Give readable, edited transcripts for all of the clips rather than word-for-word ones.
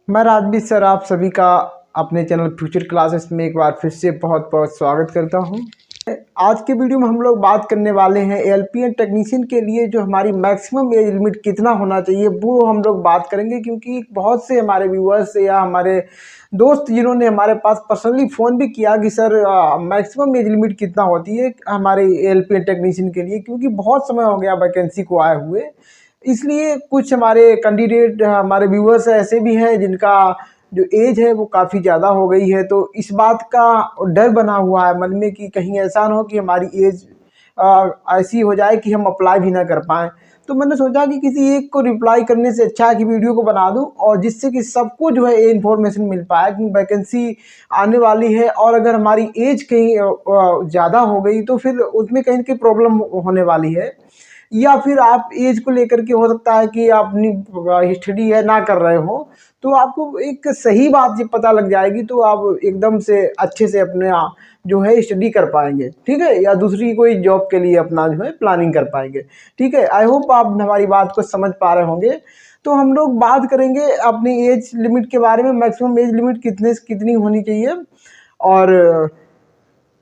मैं राजवीर सर आप सभी का अपने चैनल फ्यूचर क्लासेस में एक बार फिर से बहुत बहुत स्वागत करता हूं। आज के वीडियो में हम लोग बात करने वाले हैं एलपीएन टेक्नीशियन के लिए जो हमारी मैक्सिमम एज लिमिट कितना होना चाहिए वो हम लोग बात करेंगे, क्योंकि बहुत से हमारे व्यूअर्स या हमारे दोस्त जिन्होंने हमारे पास पर्सनली फ़ोन भी किया कि सर मैक्सिमम एज लिमिट कितना होती है हमारे एलपीएन टेक्नीशियन के लिए, क्योंकि बहुत समय हो गया वैकेंसी को आए हुए। इसलिए कुछ हमारे कैंडिडेट हमारे व्यूअर्स ऐसे भी हैं जिनका जो एज है वो काफ़ी ज़्यादा हो गई है, तो इस बात का डर बना हुआ है मन में कि कहीं ऐसा ना हो कि हमारी एज ऐसी हो जाए कि हम अप्लाई भी ना कर पाएँ। तो मैंने सोचा कि किसी एक को रिप्लाई करने से अच्छा है कि वीडियो को बना दूं, और जिससे कि सबको जो है ये इन्फॉर्मेशन मिल पाए कि वैकेंसी आने वाली है, और अगर हमारी एज कहीं ज़्यादा हो गई तो फिर उसमें कहीं की प्रॉब्लम होने वाली है, या फिर आप एज को लेकर के हो सकता है कि आप अपनी स्टडी है ना कर रहे हो, तो आपको एक सही बात जब पता लग जाएगी तो आप एकदम से अच्छे से अपने जो है स्टडी कर पाएंगे, ठीक है, या दूसरी कोई जॉब के लिए अपना जो है प्लानिंग कर पाएंगे। ठीक है, आई होप आप हमारी बात को समझ पा रहे होंगे। तो हम लोग बात करेंगे अपनी एज लिमिट के बारे में, मैक्सिमम एज लिमिट कितनी होनी चाहिए। और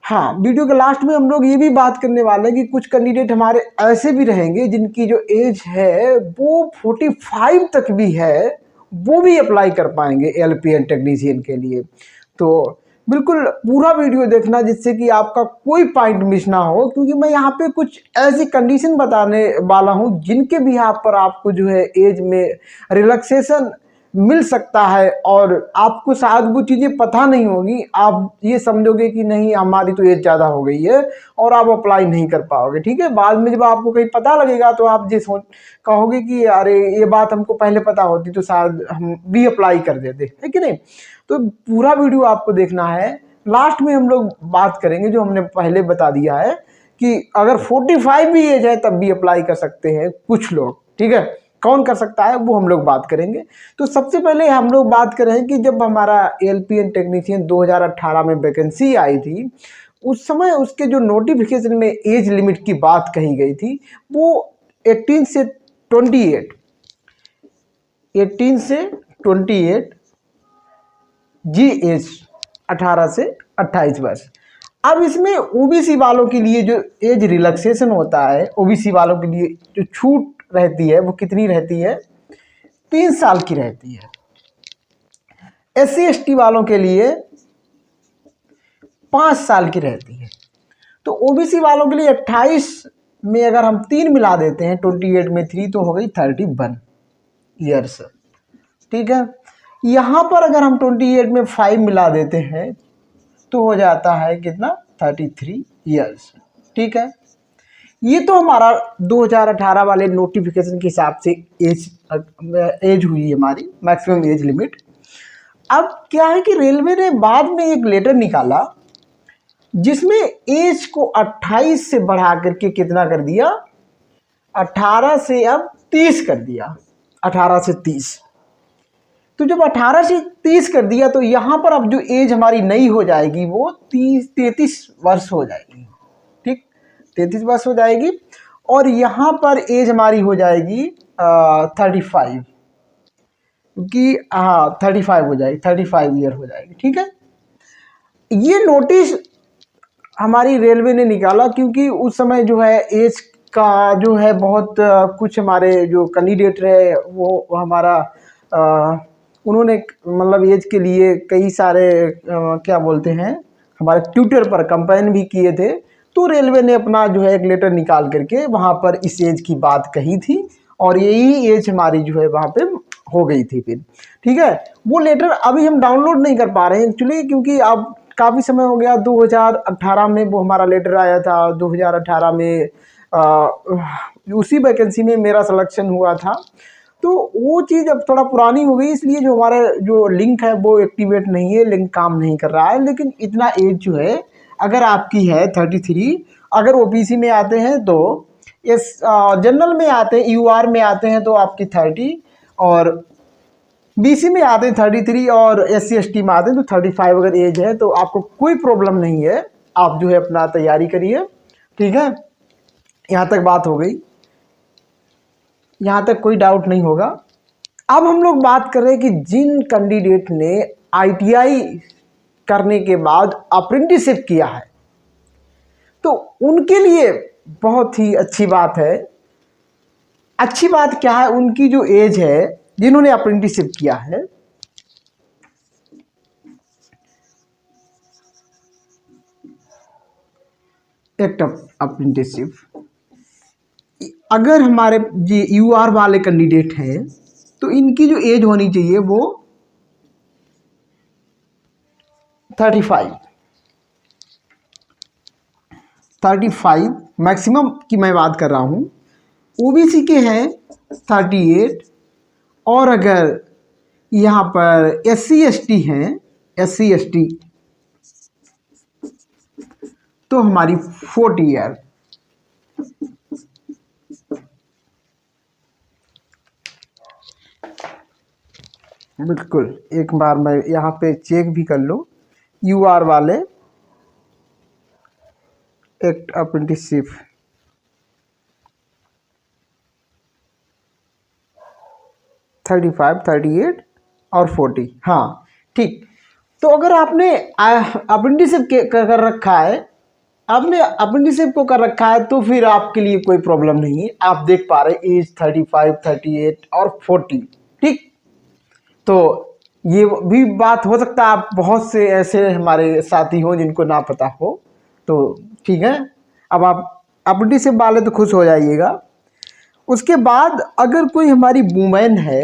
हाँ, वीडियो के लास्ट में हम लोग ये भी बात करने वाले हैं कि कुछ कैंडिडेट हमारे ऐसे भी रहेंगे जिनकी जो एज है वो 45 तक भी है, वो भी अप्लाई कर पाएंगे एलपीएन टेक्नीशियन के लिए। तो बिल्कुल पूरा वीडियो देखना जिससे कि आपका कोई पॉइंट मिस ना हो, क्योंकि मैं यहाँ पे कुछ ऐसी कंडीशन बताने वाला हूँ जिनके भी यहाँ पर आपको जो है एज में रिलैक्सेशन मिल सकता है, और आपको शायद वो चीज़ें पता नहीं होगी। आप ये समझोगे कि नहीं हमारी तो एज ज़्यादा हो गई है, और आप अप्लाई नहीं कर पाओगे। ठीक है, बाद में जब आपको कहीं पता लगेगा तो आप ये सोच कहोगे कि अरे ये बात हमको पहले पता होती तो शायद हम भी अप्लाई कर देते, है कि नहीं। तो पूरा वीडियो आपको देखना है। लास्ट में हम लोग बात करेंगे जो हमने पहले बता दिया है कि अगर 45 भी एज है तब भी अप्लाई कर सकते हैं कुछ लोग। ठीक है, कौन कर सकता है वो हम लोग बात करेंगे। तो सबसे पहले हम लोग बात करें कि जब हमारा एलपीएन टेक्नीशियन 2018 में वैकेंसी आई थी, उस समय उसके जो नोटिफिकेशन में एज लिमिट की बात कही गई थी वो 18 से 28 18 से 28 जी एज 18 से 28 वर्ष। अब इसमें ओबीसी वालों के लिए जो एज रिलैक्सेशन होता है, ओबीसी वालों के लिए जो छूट रहती है वो कितनी रहती है, 3 साल की रहती है। एससी एसटी वालों के लिए 5 साल की रहती है। तो ओबीसी वालों के लिए 28 में अगर हम 3 मिला देते हैं, 28 में 3 तो हो गई 31 ईयर्स। ठीक है, यहाँ पर अगर हम 28 में 5 मिला देते हैं तो हो जाता है कितना, 33 ईयर्स। ठीक है, ये तो हमारा 2018 वाले नोटिफिकेशन के हिसाब से एज हुई हमारी मैक्सिमम एज लिमिट। अब क्या है कि रेलवे ने बाद में एक लेटर निकाला जिसमें एज को 28 से बढ़ा करके कितना कर दिया, 18 से अब 30 कर दिया, 18 से 30। तो जब 18 से 30 कर दिया तो यहाँ पर अब जो एज हमारी नई हो जाएगी वो 33 वर्ष हो जाएगी। ठीक, 33 वर्ष हो जाएगी, और यहाँ पर एज हमारी हो जाएगी 35, क्योंकि हाँ 35 हो जाएगी, 35 ईयर हो जाएगी। ठीक है, ये नोटिस हमारी रेलवे ने निकाला क्योंकि उस समय जो है एज का जो है बहुत कुछ हमारे जो कैंडिडेट रहे वो हमारा उन्होंने मतलब एज के लिए कई सारे क्या बोलते हैं हमारे ट्विटर पर कंपेन भी किए थे। तो रेलवे ने अपना जो है एक लेटर निकाल करके वहाँ पर इस एज की बात कही थी, और यही एज हमारी जो है वहाँ पे हो गई थी फिर। ठीक है, वो लेटर अभी हम डाउनलोड नहीं कर पा रहे हैं एक्चुअली, क्योंकि अब काफ़ी समय हो गया। 2018 में वो हमारा लेटर आया था, 2018 में उसी वैकेंसी में मेरा सिलेक्शन हुआ था। तो वो चीज़ अब थोड़ा पुरानी हो गई, इसलिए जो हमारा जो लिंक है वो एक्टिवेट नहीं है, लिंक काम नहीं कर रहा है। लेकिन इतना एज जो है अगर आपकी है 33, अगर ओबीसी में आते हैं तो इस जनरल में आते हैं, यूआर में आते हैं तो आपकी 30, और बीसी में आते हैं 33, और एससी एसटी में आते हैं तो 35 अगर एज है तो आपको कोई प्रॉब्लम नहीं है, आप जो है अपना तैयारी करिए। ठीक है, यहाँ तक बात हो गई, यहाँ तक कोई डाउट नहीं होगा। अब हम लोग बात कर रहे हैं कि जिन कैंडिडेट ने ITI करने के बाद अप्रेंटिसशिप किया है तो उनके लिए बहुत ही अच्छी बात है। अच्छी बात क्या है, उनकी जो एज है जिन्होंने अप्रेंटिसशिप किया है, एक्ट अप्रेंटिसशिप, अगर हमारे ये UR वाले कैंडिडेट हैं तो इनकी जो एज होनी चाहिए वो 35 मैक्सिमम की मैं बात कर रहा हूँ। OBC के हैं 38, और अगर यहाँ पर SC ST हैं, SC ST, तो हमारी 40 ईयर। बिल्कुल, एक बार मैं यहाँ पे चेक भी कर लो, UR वाले एक्ट अप्रेंटिसशिप 35, 38 और 40, हाँ ठीक। तो अगर आपने अप्रेंटिसशिप कर रखा है, आपने अप्रेंटिसशिप को कर रखा है तो फिर आपके लिए कोई प्रॉब्लम नहीं है। आप देख पा रहे एज 35, 38 और 40, ठीक। तो ये भी बात हो सकता है आप बहुत से ऐसे हमारे साथी हो जिनको ना पता हो, तो ठीक है। अब आप अप्रेंटिसशिप वाले तो खुश हो जाइएगा। उसके बाद अगर कोई हमारी वुमेन है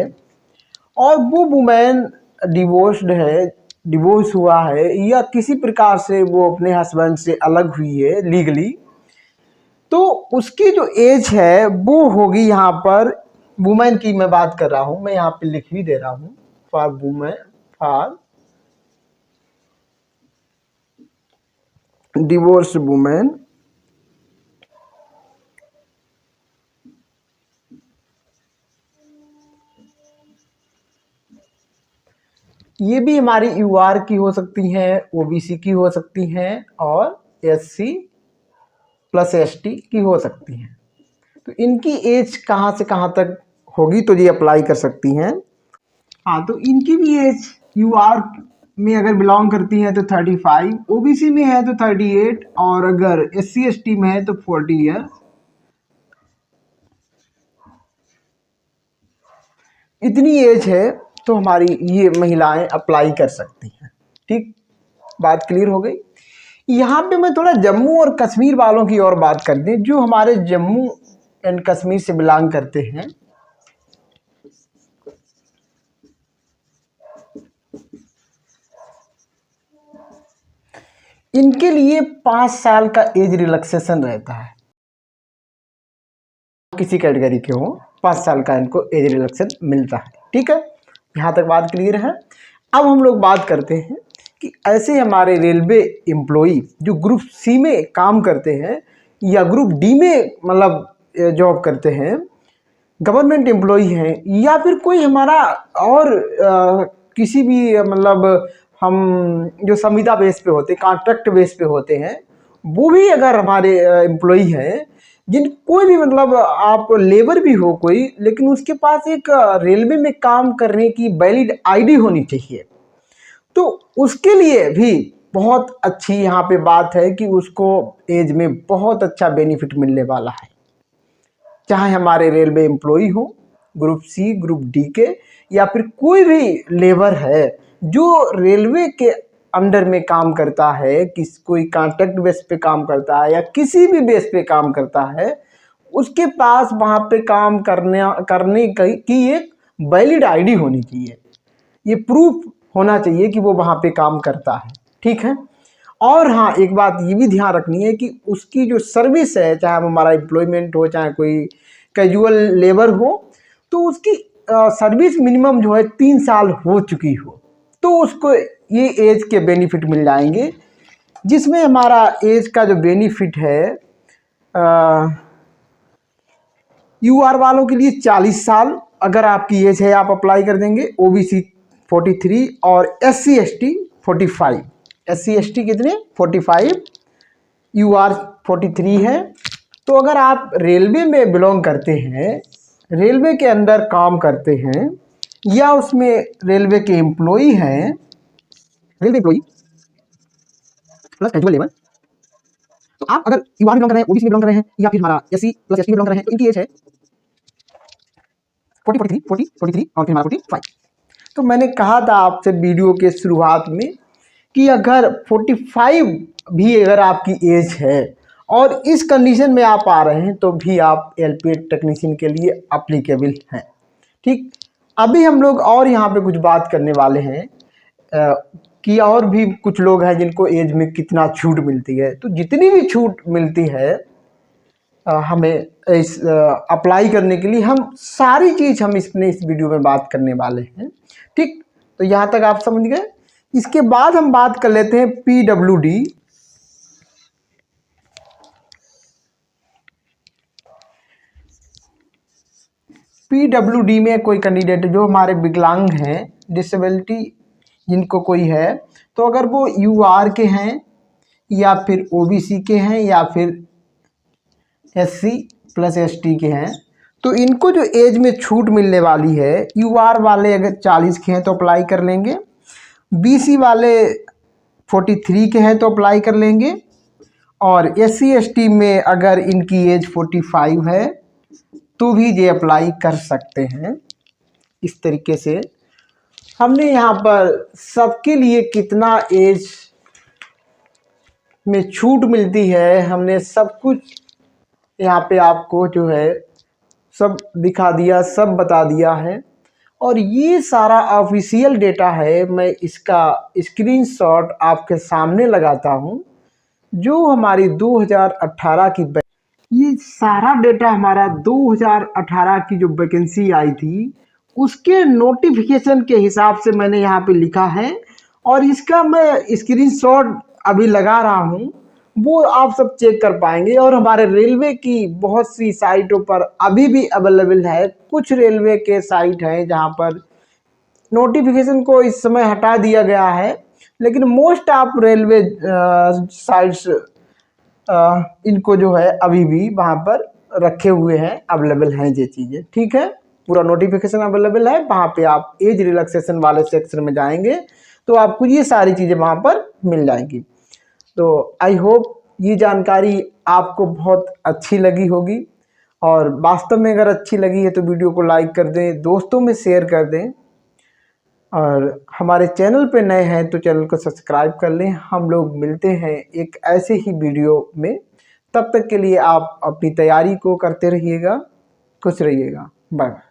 और वो वुमेन डिवोर्स्ड है, डिवोर्स हुआ है, या किसी प्रकार से वो अपने हस्बैंड से अलग हुई है लीगली, तो उसकी जो एज है वो होगी, यहाँ पर वुमेन की मैं बात कर रहा हूँ, मैं यहाँ पे लिख भी दे रहा हूँ, for women, for divorce women, ये भी हमारी UR की हो सकती हैं, OBC की हो सकती हैं, और SC प्लस ST की हो सकती हैं। तो इनकी एज कहाँ से कहाँ तक होगी तो ये अप्लाई कर सकती हैं। हाँ, तो इनकी भी एज UR में अगर बिलोंग करती हैं तो 35, OBC में है तो 38, और अगर SC ST में है तो 40 ईयर। इतनी एज है तो हमारी ये महिलाएं अप्लाई कर सकती हैं, ठीक। बात क्लियर हो गई। यहाँ पे मैं थोड़ा जम्मू और कश्मीर वालों की और बात कर दें, जो हमारे जम्मू एंड कश्मीर से बिलोंग करते हैं। इनके लिए 5 साल का एज रिलैक्सेशन रहता है। किसी कैटेगरी के हो 5 साल का इनको एज रिलैक्सेशन मिलता है, ठीक है। यहाँ तक बात क्लियर है। अब हम लोग बात करते हैं कि ऐसे हमारे रेलवे एम्प्लॉई जो ग्रुप C में काम करते हैं या ग्रुप D में मतलब जॉब करते हैं, गवर्नमेंट एम्प्लॉई हैं, या फिर कोई हमारा और किसी भी मतलब हम जो संविदा बेस पे होते, कॉन्ट्रैक्ट बेस पे होते हैं, वो भी अगर हमारे एम्प्लॉई हैं, जिन कोई भी मतलब आप लेबर भी हो कोई, लेकिन उसके पास एक रेलवे में काम करने की वैलिड ID होनी चाहिए, तो उसके लिए भी बहुत अच्छी यहाँ पे बात है कि उसको एज में बहुत अच्छा बेनिफिट मिलने वाला है। चाहे हमारे रेलवे एम्प्लॉई हो ग्रुप C, ग्रुप D के, या फिर कोई भी लेबर है जो रेलवे के अंडर में काम करता है, कोई कॉन्ट्रैक्ट बेस पे काम करता है या किसी भी बेस पे काम करता है, उसके पास वहाँ पे काम करने की एक वैलिड ID होनी चाहिए। ये प्रूफ होना चाहिए कि वो वहाँ पे काम करता है, ठीक है। और हाँ, एक बात ये भी ध्यान रखनी है कि उसकी जो सर्विस है, चाहे वो हमारा एम्प्लॉयमेंट हो, चाहे कोई कैजुअल लेबर हो, तो उसकी सर्विस मिनिमम जो है 3 साल हो चुकी हो, तो उसको ये एज के बेनिफिट मिल जाएंगे। जिसमें हमारा एज का जो बेनिफिट है UR वालों के लिए 40 साल अगर आपकी एज है आप अप्लाई कर देंगे, OBC 43 और SC ST 45। SC ST कितने 45, UR 43 है। तो अगर आप रेलवे में बिलोंग करते हैं, रेलवे के अंदर काम करते हैं, या उसमें रेलवे के एम्प्लॉई हैं, railway employee plus eligible labour. तो आप अगर यूआर में बिलोंग कर रहे हैं, ओबीसी में बिलोंग कर रहे हैं, या फिर हमारा एससी प्लस एसटी में बिलोंग कर रहे हैं, तो इनकी एज है 43 और फिर हमारा 45। तो मैंने कहा था आपसे वीडियो के शुरुआत में कि अगर 45 भी अगर आपकी एज है और इस कंडीशन में आप आ रहे हैं तो भी आप एलपीएड टेक्नीशियन के लिए अप्लीकेबल हैं। ठीक, अभी हम लोग और यहाँ पे कुछ बात करने वाले हैं कि और भी कुछ लोग हैं जिनको एज में कितना छूट मिलती है। तो जितनी भी छूट मिलती है हमें इस अप्लाई करने के लिए, हम सारी चीज़ हम इस वीडियो में बात करने वाले हैं। ठीक, तो यहाँ तक आप समझ गए। इसके बाद हम बात कर लेते हैं पीडब्ल्यूडी। पीडब्ल्यूडी में कोई कैंडिडेट जो हमारे विकलांग हैं, डिसेबिलिटी जिनको कोई है, तो अगर वो यूआर के हैं या फिर ओबीसी के हैं या फिर एससी प्लस एसटी के हैं, तो इनको जो एज में छूट मिलने वाली है, यूआर वाले अगर 40 के हैं तो अप्लाई कर लेंगे, बीसी वाले 43 के हैं तो अप्लाई कर लेंगे, और एससी एसटी में अगर इनकी एज 45 है तो भी ये अप्लाई कर सकते हैं। इस तरीके से हमने यहाँ पर सबके लिए कितना एज में छूट मिलती है, हमने सब कुछ यहाँ पे आपको जो है सब दिखा दिया, सब बता दिया है। और ये सारा ऑफिशियल डेटा है, मैं इसका स्क्रीनशॉट आपके सामने लगाता हूँ, जो हमारी 2018 की, ये सारा डेटा हमारा 2018 की जो वैकेंसी आई थी उसके नोटिफिकेशन के हिसाब से मैंने यहाँ पे लिखा है, और इसका मैं स्क्रीनशॉट अभी लगा रहा हूँ, वो आप सब चेक कर पाएंगे। और हमारे रेलवे की बहुत सी साइटों पर अभी भी अवेलेबल है। कुछ रेलवे के साइट हैं जहाँ पर नोटिफिकेशन को इस समय हटा दिया गया है, लेकिन मोस्ट ऑफ रेलवे साइट्स इनको जो है अभी भी वहाँ पर रखे हुए हैं, अवेलेबल हैं ये चीज़ें। ठीक है, पूरा नोटिफिकेशन अवेलेबल है। वहाँ पे आप एज रिलैक्सेशन वाले सेक्शन में जाएंगे तो आपको ये सारी चीज़ें वहाँ पर मिल जाएंगी। तो आई होप ये जानकारी आपको बहुत अच्छी लगी होगी, और वास्तव में अगर अच्छी लगी है तो वीडियो को लाइक कर दें, दोस्तों में शेयर कर दें, और हमारे चैनल पे नए हैं तो चैनल को सब्सक्राइब कर लें। हम लोग मिलते हैं एक ऐसे ही वीडियो में, तब तक के लिए आप अपनी तैयारी को करते रहिएगा, खुश रहिएगा, बाय बाय।